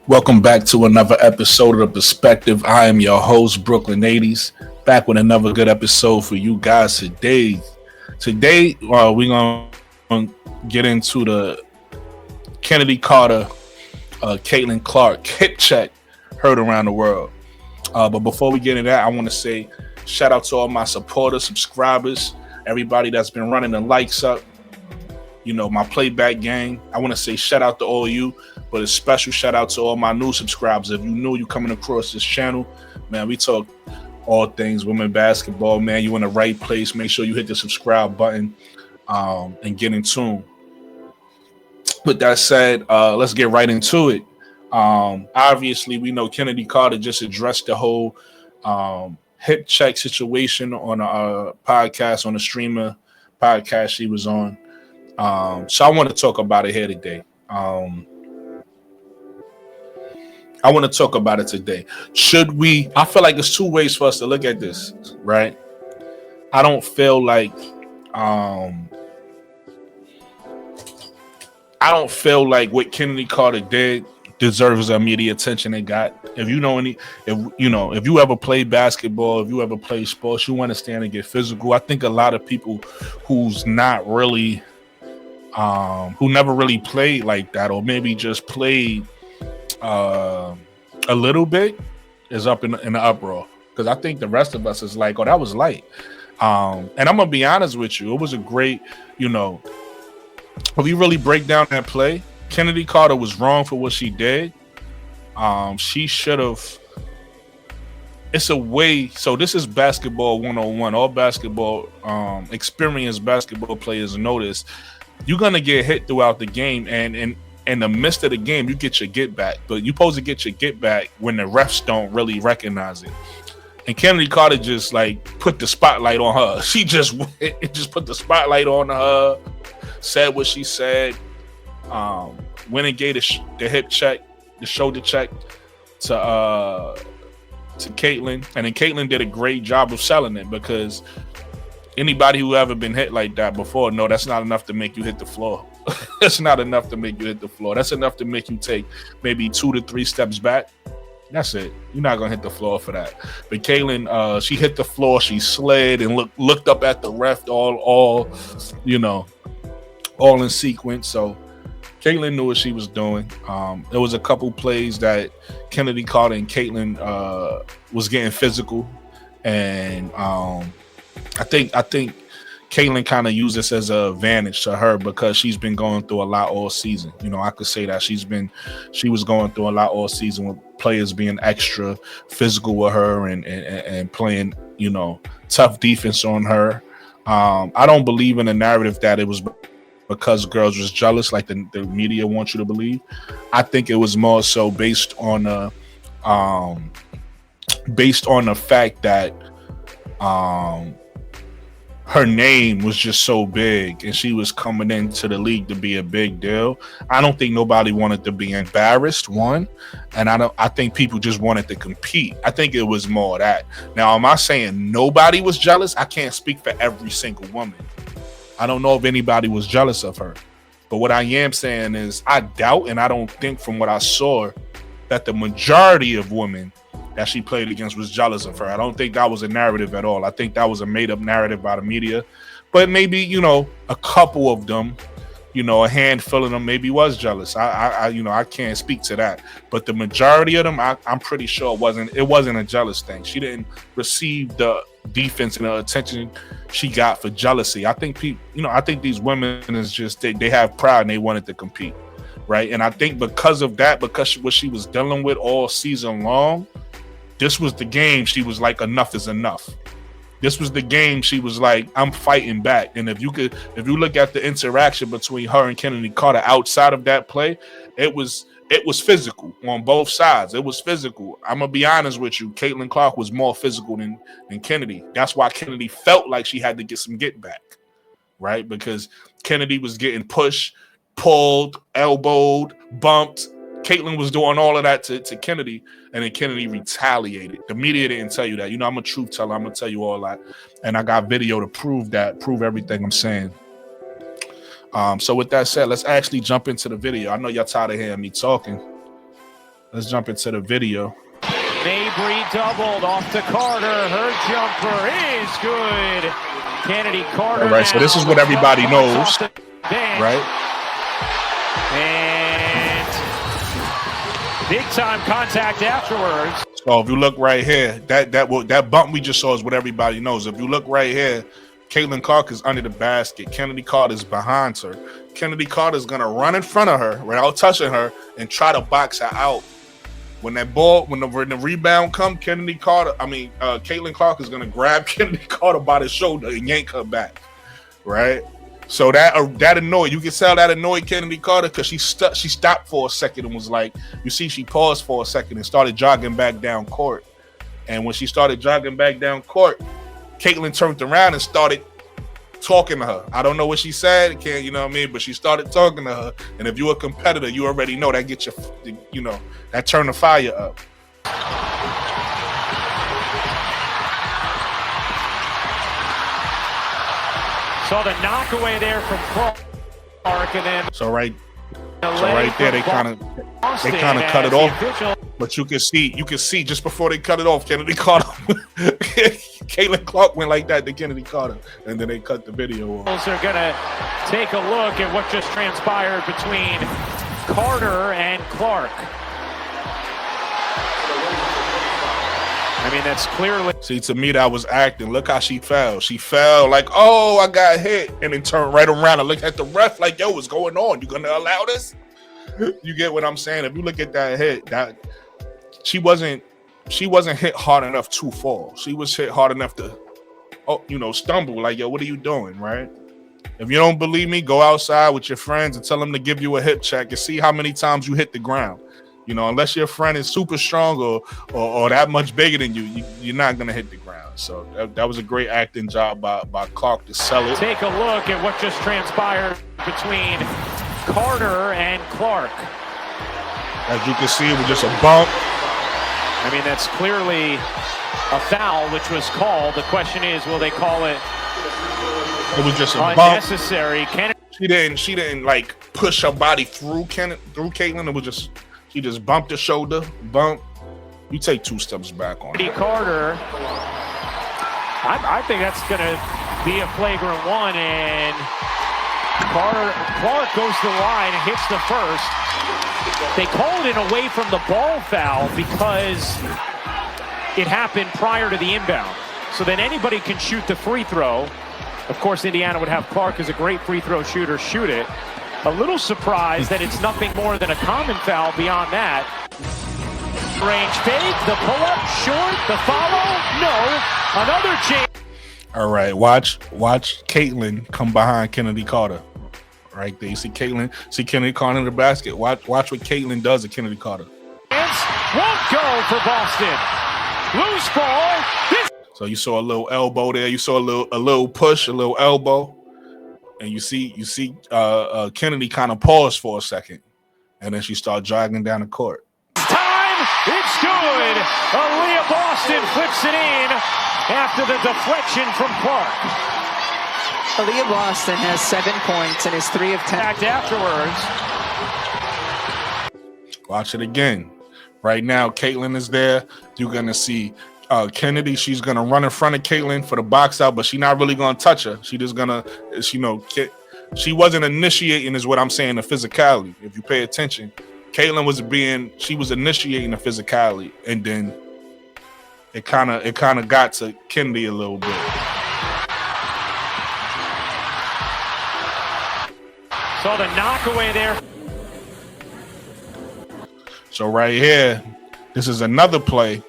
Welcome back to another episode of The Perspective. I am your host, Brooklyn 80s, back with another good episode for you guys today. Today, we're going to get into the Kennedy Carter, Karen Klark hip check heard around the world. But before we get into that, I want to say shout out to all my supporters, subscribers, everybody that's been running the likes up. You know, my playback gang. I want to say shout out to all you, but a special shout out to all my new subscribers. If you knew you coming across this channel, man, we talk all things women basketball, man. You in the right place. Make sure you hit the subscribe button and get in tune. With that said, let's get right into it. Obviously, we know Chennedy Carter just addressed the whole hip check situation on a podcast, on a streamer podcast she was on. So I want to talk about it here today. I want to talk about it today. I feel like there's two ways for us to look at this, right? I don't feel like what Kennedy Carter did deserves the immediate attention it got. If you ever played basketball, if you ever played sports, you understand and get physical. I think a lot of people who's not really who never really played like that, or maybe just played a little bit, is up in the uproar. Because I think the rest of us is like, oh, that was light. And I'm gonna be honest with you, it was a great, if you really break down that play, Kennedy Carter was wrong for what she did. She should have. It's a way. So this is basketball 101. All basketball experienced basketball players notice. You're gonna get hit throughout the game, and in the midst of the game, you get your get back. But you're supposed to get your get back when the refs don't really recognize it. And Kennedy Carter just like put the spotlight on her. She just put the spotlight on her, said what she said, went and gave the hip check, the shoulder check to Caitlin, and then Caitlin did a great job of selling it, because anybody who ever been hit like that before, no, that's not enough to make you hit the floor. That's not enough to make you hit the floor. That's enough to make you take maybe 2 to 3 steps back. That's it. You're not gonna hit the floor for that. But Caitlin, she hit the floor. She slid and looked up at the ref, all in sequence. So Caitlin knew what she was doing. There was a couple plays that Kennedy Carter and Caitlin was getting physical, and I think Caitlin kind of used this as an advantage to her, because she's been going through a lot all season. I could say that she was going through a lot all season with players being extra physical with her and playing, tough defense on her. I don't believe in the narrative that it was because girls was jealous, like the media wants you to believe. I think it was more so based on the fact that her name was just so big, and she was coming into the league to be a big deal. I don't think nobody wanted to be embarrassed, one, and I think people just wanted to compete. I think it was more of that. Now, am I saying nobody was jealous? I can't speak for every single woman. I don't know if anybody was jealous of her. But what I am saying is I doubt, and I don't think from what I saw, that the majority of women that she played against was jealous of her. I don't think that was a narrative at all. I think that was a made-up narrative by the media. But maybe, a couple of them, a handful of them maybe was jealous. I can't speak to that. But the majority of them, I'm pretty sure it wasn't a jealous thing. She didn't receive the defense and the attention she got for jealousy. I think I think these women is just, they have pride and they wanted to compete, right? And I think because of that, because what she was dealing with all season long, this was the game she was like, enough is enough. This was the game she was like, I'm fighting back. And if you look at the interaction between her and Kennedy Carter outside of that play, it was physical on both sides. It was physical. I'm gonna be honest with you. Caitlin Clark was more physical than Kennedy. That's why Kennedy felt like she had to get some get back, right? Because Kennedy was getting pushed, pulled, elbowed, bumped. Caitlin was doing all of that to Kennedy, and then Kennedy retaliated. The media didn't tell you that. I'm a truth teller. I'm gonna tell you all that, and I got video to prove everything I'm saying. So with that said, let's actually jump into the video. I know y'all tired of hearing me talking. Let's jump into the video. Mabry doubled off to Carter. Her jumper is good. Chennedy Carter. All right, so this is what everybody knows, right? And big time contact afterwards. So if you look right here, that bump we just saw is what everybody knows. If you look right here, Karen Klark is under the basket. Chennedy Carter is behind her. Chennedy Carter is gonna run in front of her without touching her and try to box her out. When that ball, when the rebound comes, Karen Klark is gonna grab Chennedy Carter by the shoulder and yank her back, right? So that annoyed. You can tell that annoyed Chennedy Carter because she stopped for a second and was like, you see, she paused for a second and started jogging back down court. And when she started jogging back down court, Caitlin turned around and started talking to her. I don't know what she said, you know what I mean? But she started talking to her. And if you're a competitor, you already know that gets that turn the fire up. Saw the knockaway there from Clark, and then right there they kind of cut it off. But you can see just before they cut it off, Chennedy Carter, Karen Klark went like that to Chennedy Carter, and then they cut the video off. They're gonna take a look at what just transpired between Carter and Clark. I mean, that's clearly. See, to me, that was acting. Look how she fell. She fell like, oh, I got hit, and then turned right around and looked at the ref like, yo, what's going on? You gonna allow this? You get what I'm saying? If you look at that hit, that she wasn't hit hard enough to fall. She was hit hard enough to, stumble. Like, yo, what are you doing, right? If you don't believe me, go outside with your friends and tell them to give you a hip check and see how many times you hit the ground. Unless your friend is super strong or that much bigger than you, you're not gonna hit the ground. So that was a great acting job by Klark to sell it. Take a look at what just transpired between Carter and Klark. As you can see, it was just a bump. I mean, that's clearly a foul, which was called. The question is, will they call it? It was just a unnecessary. Bump. She didn't like push her body through Caitlin. It was just. He just bumped the shoulder, bump. You take 2 steps back on it. Carter, I think that's going to be a flagrant one, and Clark goes to the line and hits the first. They called it away from the ball foul because it happened prior to the inbound. So then anybody can shoot the free throw. Of course, Indiana would have Clark as a great free throw shooter shoot it. A little surprised that it's nothing more than a common foul beyond that. Range fake, the pull-up, short, the follow, no, another chance. All right, watch Caitlin come behind Chennedy Carter. Right there, you see Chennedy Carter in the basket. Watch what Caitlin does to Chennedy Carter. Won't go for Boston. Loose ball. So you saw a little elbow there. You saw a little push, a little elbow. And you see Chennedy kind of paused for a second, and then she started jogging down the court. Time, it's good. Aaliyah Boston flips it in after the deflection from Clark. Aaliyah Boston has 7 points and is 3 of 10. Afterwards. Watch it again. Right now, Caitlin is there. You're gonna see Chennedy. She's gonna run in front of Caitlin for the box out, but she's not really gonna touch her. She just gonna, she wasn't initiating, is what I'm saying, the physicality. If you pay attention, Caitlin was initiating the physicality, and then it kind of got to Chennedy a little bit. So the knockaway there. So right here, this is another play.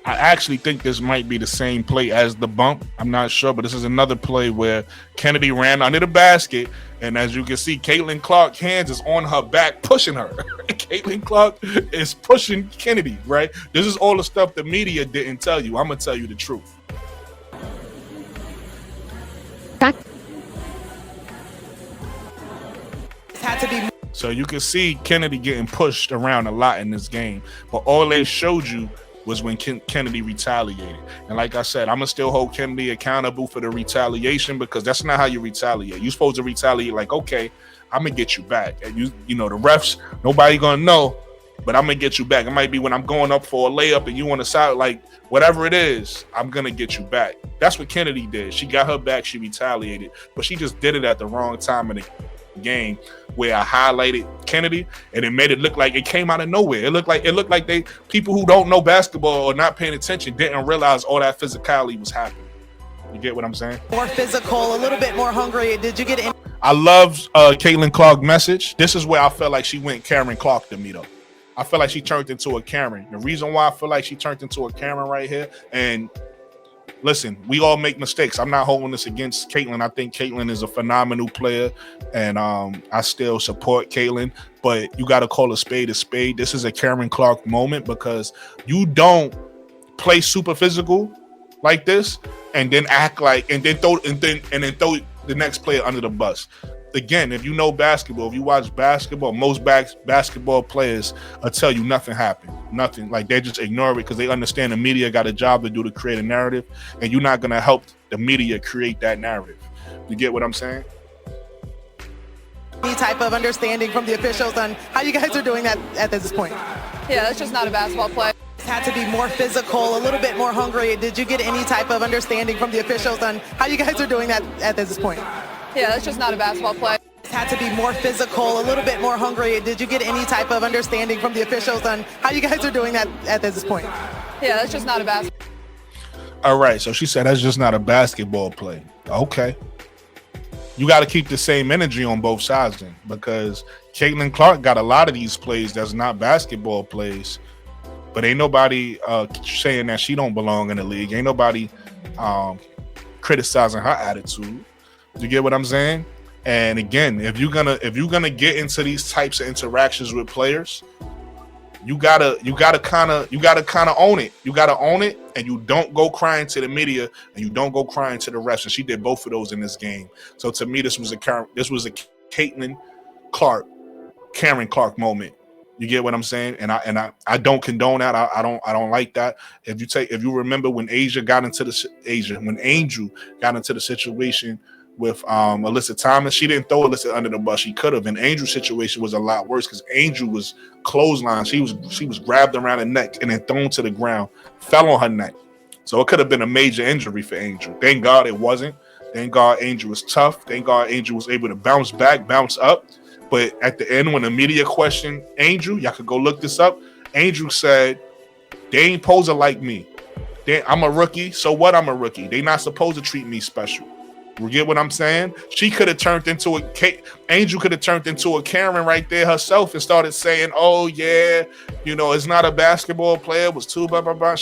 I actually think this might be the same play as the bump. I'm not sure, but this is another play where Chennedy ran under the basket, and as you can see, Caitlin Clark's hands is on her back, pushing her. Caitlin Klark is pushing Chennedy, right? This is all the stuff the media didn't tell you. I'm gonna tell you the truth. So you can see Chennedy getting pushed around a lot in this game, but all they showed you was when Chennedy retaliated. And like I said, I'm gonna still hold Chennedy accountable for the retaliation, because that's not how you retaliate. You're supposed to retaliate like, okay, I'm gonna get you back. And you know, the refs, nobody gonna know, but I'm gonna get you back. It might be when I'm going up for a layup and you on the side, like whatever it is, I'm gonna get you back. That's what Chennedy did. She got her back, she retaliated, but she just did it at the wrong time in the game where I highlighted Chennedy and it made it look like it came out of nowhere. It looked like they people who don't know basketball or not paying attention didn't realize all that physicality was happening. You get what I'm saying? More physical, a little bit more hungry. Did you get any? I love Caitlin Clark's message. This is where I felt like she went Karen Klark to me, though. I feel like she turned into a Karen. The reason why I feel like she turned into a Karen right here, and listen, we all make mistakes. I'm not holding this against Caitlin. I think Caitlin is a phenomenal player, and I still support Caitlin, but you got to call a spade a spade. This is a Karen Klark moment because you don't play super physical like this and then act like and then throw the next player under the bus. Again, if you know basketball, if you watch basketball, most basketball players will tell you nothing happened. Nothing. Like they just ignore it because they understand the media got a job to do to create a narrative, and you're not gonna help the media create that narrative. You get what I'm saying? Any type of understanding from the officials on how you guys are doing that at this point? Yeah, that's just not a basketball play. Had to be more physical, a little bit more hungry. Did you get any type of understanding from the officials on how you guys are doing that at this point? Yeah, that's just not a basketball play. Had to be more physical, a little bit more hungry. Did you get any type of understanding from the officials on how you guys are doing that at this point? Yeah, that's just not a basketball. All right, so she said that's just not a basketball play. Okay. You got to keep the same energy on both sides then, because Caitlin Clark got a lot of these plays that's not basketball plays, but ain't nobody saying that she don't belong in the league. Ain't nobody criticizing her attitude. You get what I'm saying? And again, if you're gonna get into these types of interactions with players, you gotta kind of own it. You gotta own it, and you don't go crying to the media, and you don't go crying to the refs. And she did both of those in this game. So to me, this was a Caitlin Clark, Karen Klark moment. You get what I'm saying? And I don't condone that. I don't like that. If you remember when Angel got into the situation with Alyssa Thomas, she didn't throw Alyssa under the bus. She could have. And Angel's situation was a lot worse because Angel was clotheslined. She was grabbed around the neck and then thrown to the ground, fell on her neck. So it could have been a major injury for Angel. Thank God it wasn't. Thank God Angel was tough. Thank God Angel was able to bounce back, bounce up. But at the end, when the media questioned Angel, y'all could go look this up. Angel said, "They ain't supposed to like me. I'm a rookie. So what? I'm a rookie. They not supposed to treat me special." You get what I'm saying? She could have turned into Angel could have turned into a Karen right there herself and started saying, "Oh yeah, it's not a basketball player. It was too blah blah blah."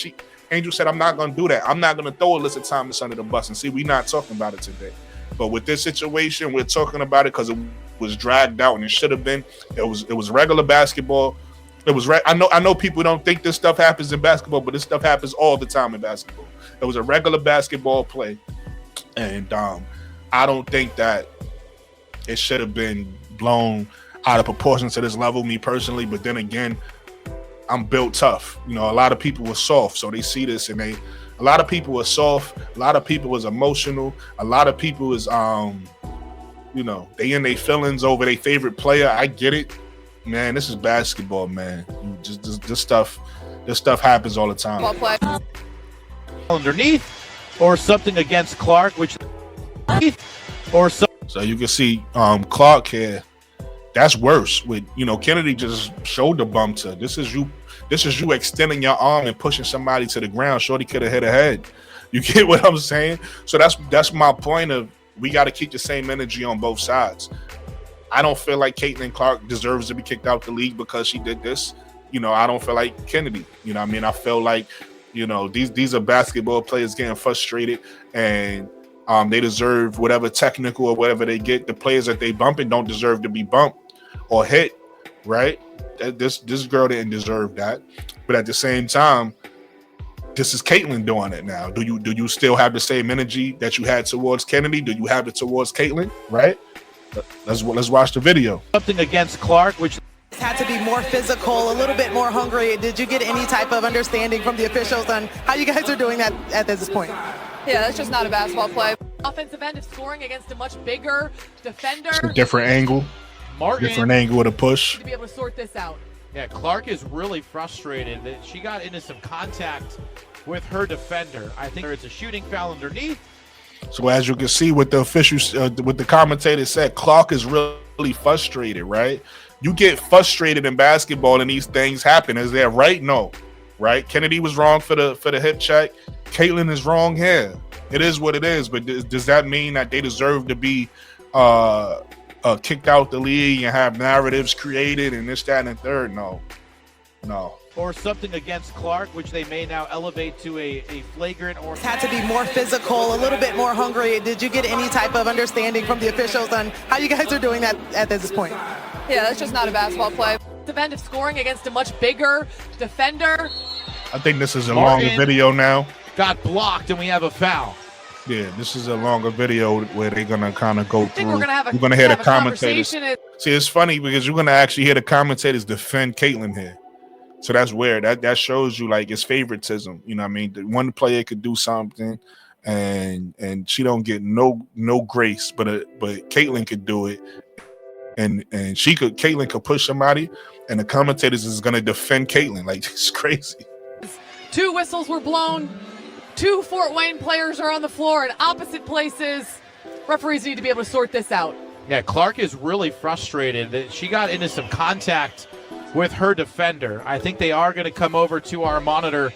Angel said, "I'm not gonna do that. I'm not gonna throw Alyssa Thomas under the bus." And see, we're not talking about it today. But with this situation, we're talking about it because it was dragged out and it should have been. It was regular basketball. I know people don't think this stuff happens in basketball, but this stuff happens all the time in basketball. It was a regular basketball play. And I don't think that it should have been blown out of proportion to this level, me personally. But then again, I'm built tough. A lot of people were soft, so they see this and a lot of people were soft. A lot of people was emotional. A lot of people was, they in their feelings over their favorite player. I get it, man. This is basketball, man. This stuff happens all the time. Underneath. Or something against Clark, So you can see Clark here. That's worse. With Chennedy just showed the bump to. This is you extending your arm and pushing somebody to the ground. Shorty could have hit her head. You get what I'm saying? So that's my point of we got to keep the same energy on both sides. I don't feel like Caitlin Clark deserves to be kicked out the league because she did this. I don't feel like Chennedy. I feel like these are basketball players getting frustrated, and they deserve whatever technical or whatever they get. The players that they bumping don't deserve to be bumped or hit, right? This girl didn't deserve that. But at the same time, this is Caitlin doing it now. Do you still have the same energy that you had towards Chennedy? Do you have it towards Caitlin? Right? Let's watch the video. Something against Clark, which had to be more physical, a little bit more hungry. Did you get any type of understanding from the officials on how you guys are doing that at this point? Yeah, that's just not a basketball play. Offensive end is scoring against a much bigger defender. It's a different angle. Martin Different angle of the push. To be able to sort this out. Yeah, Clark is really frustrated that she got into some contact with her defender. I think it's a shooting foul underneath. So as you can see, what the officials, what the commentator said, Clark is really frustrated, right? You get frustrated in basketball, and these things happen. Is that right? No, right? Chennedy was wrong for the hip check. Caitlin is wrong here. It is what it is. But does that mean that they deserve to be kicked out the league and have narratives created and this, that, and the third? No. Or something against Clark, which they may now elevate to a flagrant or Had to be more physical, a little bit more hungry. Did you get any type of understanding from the officials on how you guys are doing that at this point? Yeah, that's just not a basketball play. event of scoring against a much bigger defender. I think this is a longer video now. Got blocked, and we have a foul. Yeah, this is a longer video where they're gonna kind of go through. We're gonna hear the commentators. conversation. See, it's funny because you're gonna actually hear the commentators defend Caitlin here. So that's weird. That shows you like it's favoritism. You know what I mean? The one player could do something and she don't get no grace, but Caitlin could do it. And Caitlin could push somebody, and the commentators is gonna defend Caitlin. Like, it's crazy. 2 whistles were blown. 2 Fort Wayne players are on the floor in opposite places. Referees need to be able to sort this out. Yeah, Clark is really frustrated that she got into some contact with her defender. I think they are going to come over to our monitor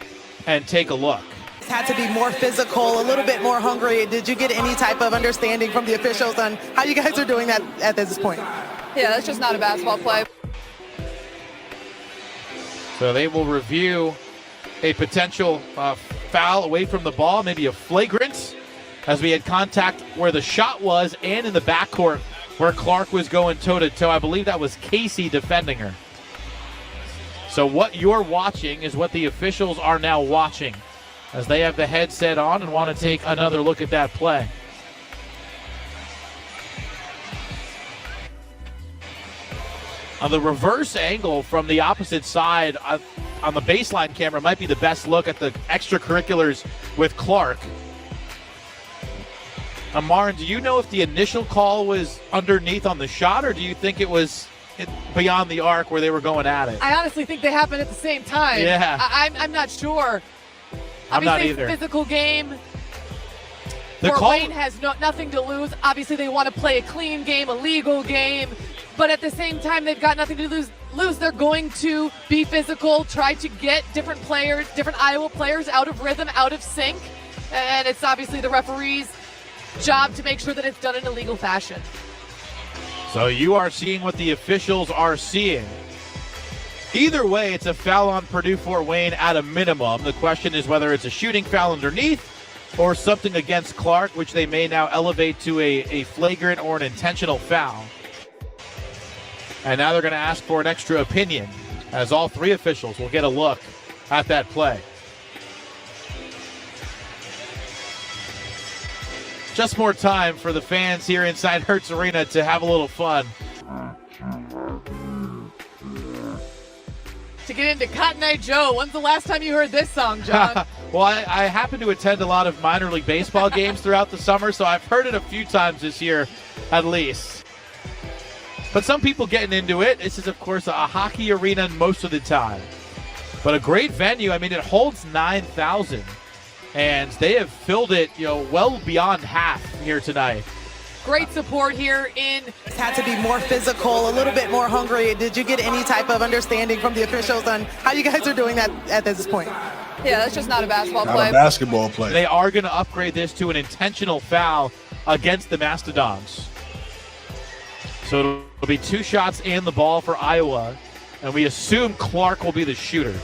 and take a look. Had to be more physical, a little bit more hungry. Did you get any type of understanding from the officials on how you guys are doing that at this point? Yeah, that's just not a basketball play. So they will review a potential foul away from the ball, maybe a flagrant, as we had contact where the shot was and in the backcourt where Clark was going toe-to-toe. I believe that was Casey defending her. So what you're watching is what the officials are now watching as they have the headset on and want to take another look at that play. On the reverse angle from the opposite side on the baseline camera might be the best look at the extracurriculars with Clark. Amarin, do you know if the initial call was underneath on the shot, or do you think it was beyond the arc where they were going at it? I honestly think they happened at the same time. Yeah. I'm not sure. I'm not Obviously, either. It's a physical game. The Fort call- Wayne has nothing to lose. Obviously, they want to play a clean game, a legal game. But at the same time, they've got nothing to lose. They're going to be physical, try to get different players, different Iowa players out of rhythm, out of sync. And it's obviously the referee's job to make sure that it's done in a legal fashion. So you are seeing what the officials are seeing. Either way, it's a foul on Purdue Fort Wayne at a minimum. The question is whether it's a shooting foul underneath or something against Clark, which they may now elevate to a flagrant or an intentional foul. And now they're going to ask for an extra opinion, as all 3 officials will get a look at that play. Just more time for the fans here inside Hertz Arena to have a little fun. To get into Cotton Eye Joe, when's the last time you heard this song, John? Well, I happen to attend a lot of minor league baseball games throughout the summer, so I've heard it a few times this year at least. But some people getting into it. This is, of course, a hockey arena most of the time. But a great venue. I mean, it holds 9,000. And they have filled it, well beyond half here tonight. Great support here in. Had to be more physical, a little bit more hungry. Did you get any type of understanding from the officials on how you guys are doing that at this point? Yeah, that's just not a basketball Not play. a basketball play. They are going to upgrade this to an intentional foul against the Mastodons. So it'll be 2 shots and the ball for Iowa. And we assume Clark will be the shooter.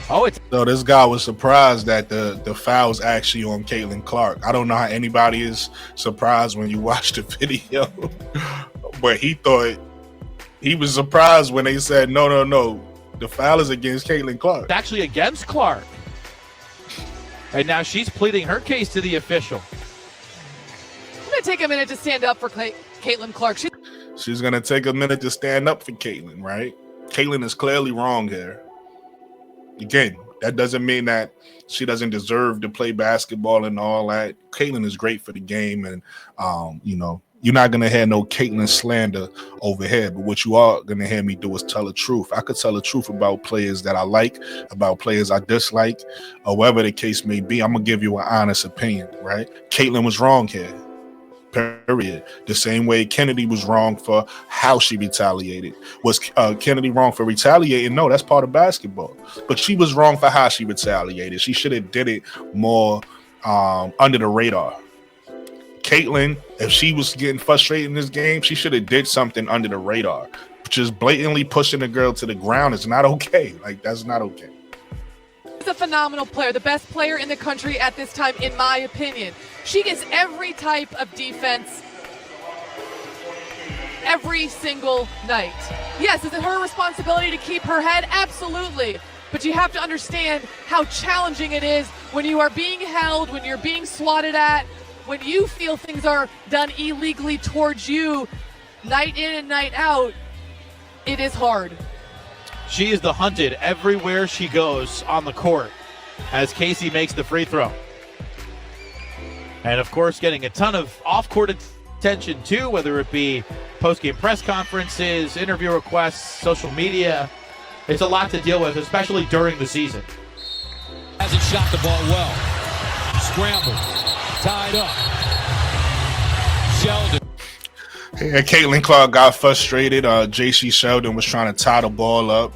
So this guy was surprised that the foul's actually on Caitlin Clark. I don't know how anybody is surprised when you watch the video, but he was surprised when they said, no, the foul is against Caitlin Clark. It's actually against Clark. And now she's pleading her case to the official. I'm going to take a minute to stand up for Caitlin Clark. She's going to take a minute to stand up for Caitlin, right? Caitlin is clearly wrong here. Again, that doesn't mean that she doesn't deserve to play basketball and all that. Caitlin is great for the game, and You're not going to hear no Caitlyn slander over here, but what you are going to hear me do is tell the truth. I could tell the truth about players that I like, about players I dislike, or whatever the case may be. I'm going to give you an honest opinion, right? Caitlyn was wrong here, period. The same way Chennedy was wrong for how she retaliated. Was Chennedy wrong for retaliating? No, that's part of basketball. But she was wrong for how she retaliated. She should have did it more under the radar. Caitlyn, if she was getting frustrated in this game, she should have did something under the radar. Just blatantly pushing the girl to the ground is not okay. Like, that's not okay. She's a phenomenal player, the best player in the country at this time, in my opinion. She gets every type of defense every single night. Yes, is it her responsibility to keep her head? Absolutely. But you have to understand how challenging it is when you are being held, when you're being swatted at, when you feel things are done illegally towards you, night in and night out. It is hard. She is the hunted everywhere she goes on the court as Casey makes the free throw. And of course, getting a ton of off-court attention too, whether it be post-game press conferences, interview requests, social media. It's a lot to deal with, especially during the season. Hasn't shot the ball well. Scrambled. Tied up. Sheldon. Yeah, Caitlin Clark got frustrated. JC Sheldon was trying to tie the ball up.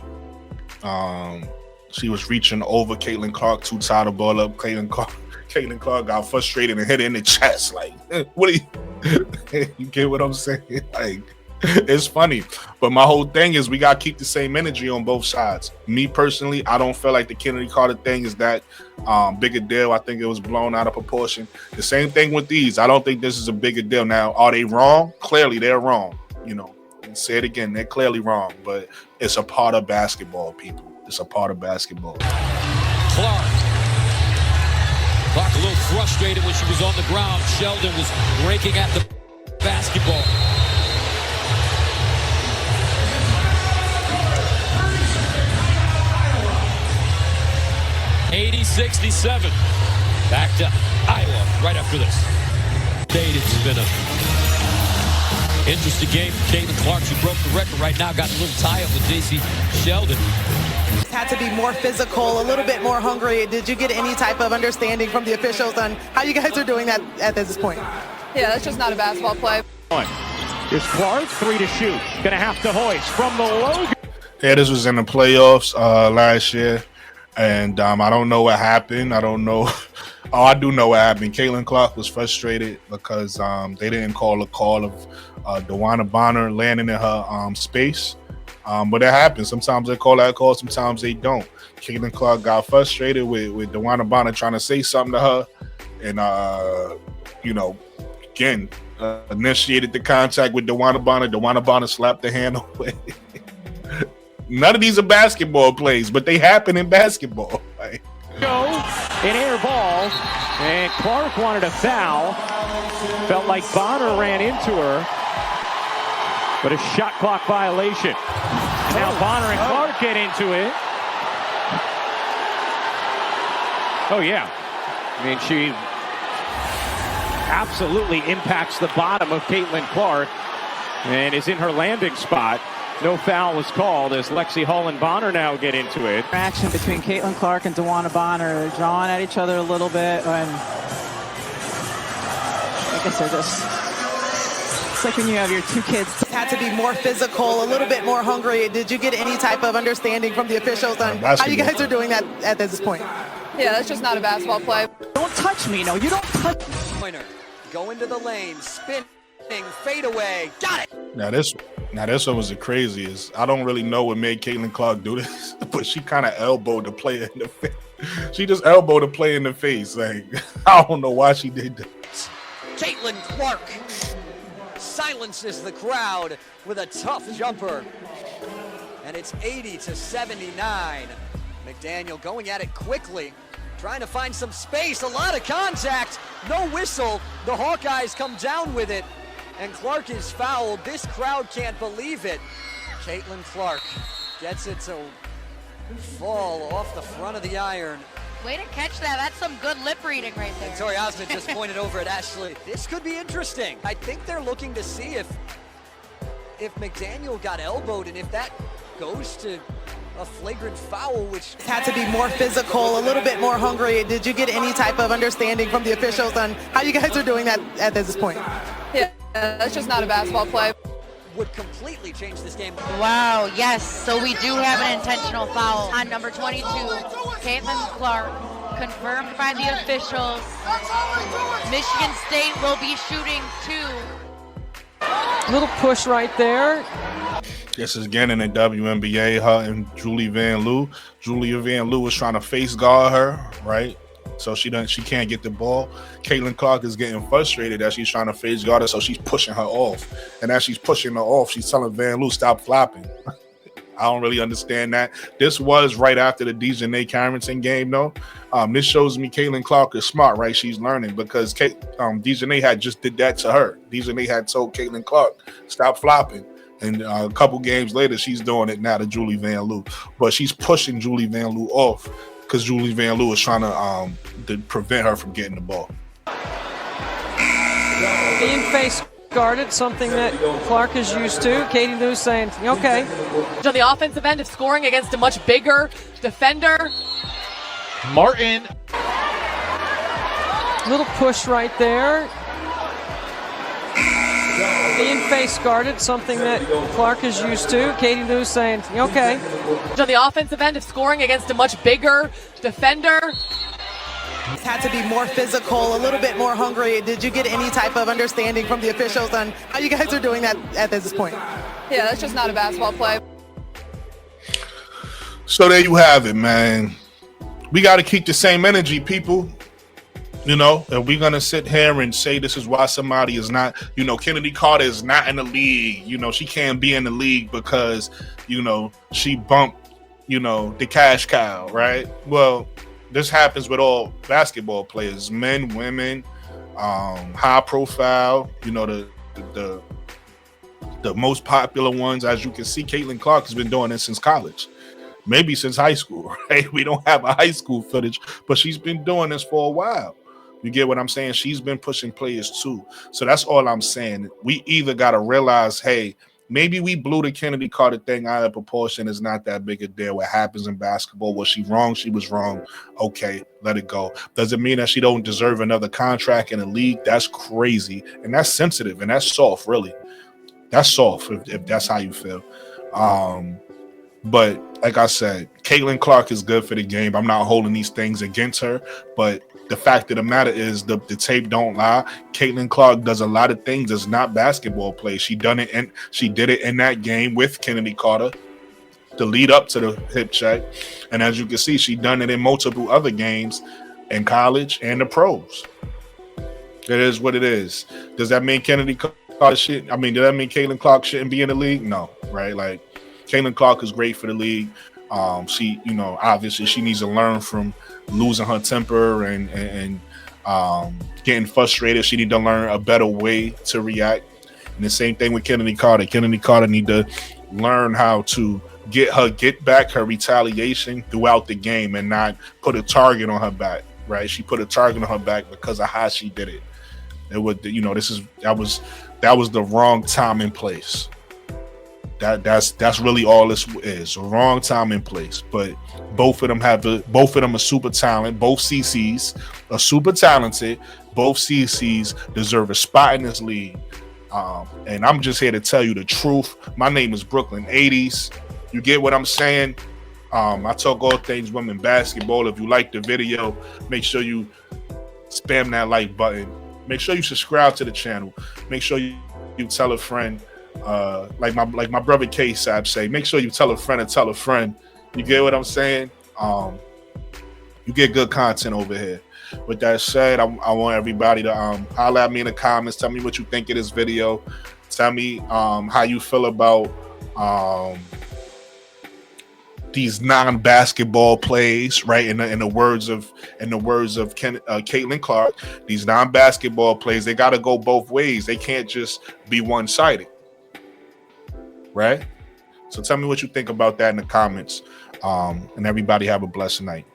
She was reaching over Caitlin Clark to tie the ball up. Caitlin Clark got frustrated and hit it in the chest. Like, what are you get what I'm saying? Like, it's funny. But my whole thing is we got to keep the same energy on both sides. Me personally, I don't feel like the Chennedy Carter thing is that big a deal. I think it was blown out of proportion. The same thing with these. I don't think this is a bigger deal. Now, are they wrong? Clearly, they're wrong. You know, and say it again, they're clearly wrong. But it's a part of basketball, people. It's a part of basketball. Clark a little frustrated when she was on the ground. Sheldon was breaking at the basketball. '60-67. Back to Iowa right after this. It's been an interesting game for Caitlin Klark. She broke the record right now. Got a little tie up with JC Sheldon. Had to be more physical, a little bit more hungry. Did you get any type of understanding from the officials on how you guys are doing that at this point? Yeah, that's just not a basketball play. Here's Clark, 3 to shoot. Gonna have to hoist from the low. Yeah, this was in the playoffs last year. And I don't know what happened. I don't know. Oh, I do know what happened. Caitlin Clark was frustrated because they didn't call a call of DeWanna Bonner landing in her space. But it happens. Sometimes they call that call. Sometimes they don't. Caitlin Clark got frustrated with DeWanna Bonner trying to say something to her. And, again, initiated the contact with DeWanna Bonner. DeWanna Bonner slapped the hand away. None of these are basketball plays, but they happen in basketball. Like, an air ball, and Clark wanted a foul. Felt like Bonner ran into her, but a shot clock violation. Now Bonner and Clark get into it. Oh, yeah. I mean, she absolutely impacts the bottom of Caitlin Clark and is in her landing spot. No foul was called as Lexi Hull and Bonner now get into it. Action between Caitlin Clark and DeWanna Bonner. They're drawing at each other a little bit. And like I said, it's like when you have your 2 kids. Had to be more physical, a little bit more hungry. Did you get any type of understanding from the officials on how you guys are doing that at this point? Yeah, that's just not a basketball play. Don't touch me. No, you don't touch me. Pointer, go into the lane, spin, fade away. Got it. Now this one was the craziest. I don't really know what made Caitlin Clark do this, but she kind of elbowed the player in the face. She just elbowed the player in the face. Like, I don't know why she did that. Caitlin Clark silences the crowd with a tough jumper. And it's 80-79. McDaniel going at it quickly, trying to find some space, a lot of contact, no whistle. The Hawkeyes come down with it. And Clark is fouled. This crowd can't believe it. Caitlin Clark gets it to fall off the front of the iron. Way to catch that. That's some good lip reading right there. Tori Osmond just pointed over at Ashley. This could be interesting. I think they're looking to see if McDaniel got elbowed and if that goes to a flagrant foul, which had to be more physical, a little bit more hungry. Did you get any type of understanding from the officials on how you guys are doing that at this point? Yeah, that's just not a basketball play. would completely change this game. Wow, yes. So we do have an intentional foul on number 22, Karen Klark, confirmed by the officials. Michigan State will be shooting 2. Little push right there. This is again in the WNBA, her and Julie Van Loo. Julia Van Loo is trying to face guard her, right? So she can't get the ball. Caitlin Clark is getting frustrated as she's trying to face guard her, so she's pushing her off. And as she's pushing her off, she's telling Van Loo, stop flopping. I don't really understand that. This was right after the Dejanay Carrington game, though. This shows me Caitlin Clark is smart, right? She's learning because Dejanay had just did that to her. Dejanay had told Caitlin Clark, stop flopping. And a couple games later, she's doing it now to Julie Van Loo. But she's pushing Julie Van Loo off because Julie Van Loo is trying to prevent her from getting the ball. Being face guarded, something that Clark is used to. Katie Lou saying, okay. On the offensive end of scoring against a much bigger defender. Martin. Little push right there. Being face guarded, something that Clark is used to. Katie Lou saying, okay. On the offensive end of scoring against a much bigger defender. Had to be more physical, a little bit more hungry. Did you get any type of understanding from the officials on how you guys are doing that at this point? Yeah, that's just not a basketball play. So there you have it, man. We got to keep the same energy, people. You know, if we're going to sit here and say this is why somebody is not, Chennedy Carter is not in the league. She can't be in the league because, she bumped, the cash cow, right? Well, this happens with all basketball players, men, women, high profile, the most popular ones. As you can see, Caitlin Clark has been doing this since college. Maybe since high school, right? We don't have a high school footage, but she's been doing this for a while. You get what I'm saying? She's been pushing players too. So that's all I'm saying. We either got to realize, hey, maybe we blew the Chennedy Carter thing out of proportion. It's not that big a deal. What happens in basketball? Was she wrong? She was wrong. Okay, let it go. Does it mean that she don't deserve another contract in the league? That's crazy. And that's sensitive. And that's soft, really. That's soft if that's how you feel. But like I said, Caitlin Clark is good for the game. I'm not holding these things against her, but the fact of the matter is the tape don't lie. Caitlin Clark does a lot of things that's not basketball play. She did it in that game with Chennedy Carter, the lead up to the hip check. And as you can see, she done it in multiple other games in college and the pros. It is what it is. Does that mean Chennedy Carter does that mean Caitlin Clark shouldn't be in the league? No, right? Like, Caitlin Clark is great for the league. She, obviously she needs to learn from losing her temper and getting frustrated. She needs to learn a better way to react. And the same thing with Chennedy Carter. Chennedy Carter need to learn how to get back her retaliation throughout the game and not put a target on her back. Right? She put a target on her back because of how she did it. It would, that was the wrong time and place. That's really all this is. Wrong time and place. But both of them are super talented. Both CCs are super talented. Both CCs deserve a spot in this league. And I'm just here to tell you the truth. My name is Brooklyn 80s. You get what I'm saying? I talk all things women basketball. If you like the video, make sure you spam that like button. Make sure you subscribe to the channel. Make sure you tell a friend. Like my brother K-Sab say, make sure you tell a friend and tell a friend. You get what I'm saying? You get good content over here. With that said, I want everybody to holler at me in the comments. Tell me what you think of this video. Tell me how you feel about these non-basketball plays, right? In the words of Caitlin Clark, these non-basketball plays, they got to go both ways. They can't just be one-sided. Right? So tell me what you think about that in the comments. And everybody have a blessed night.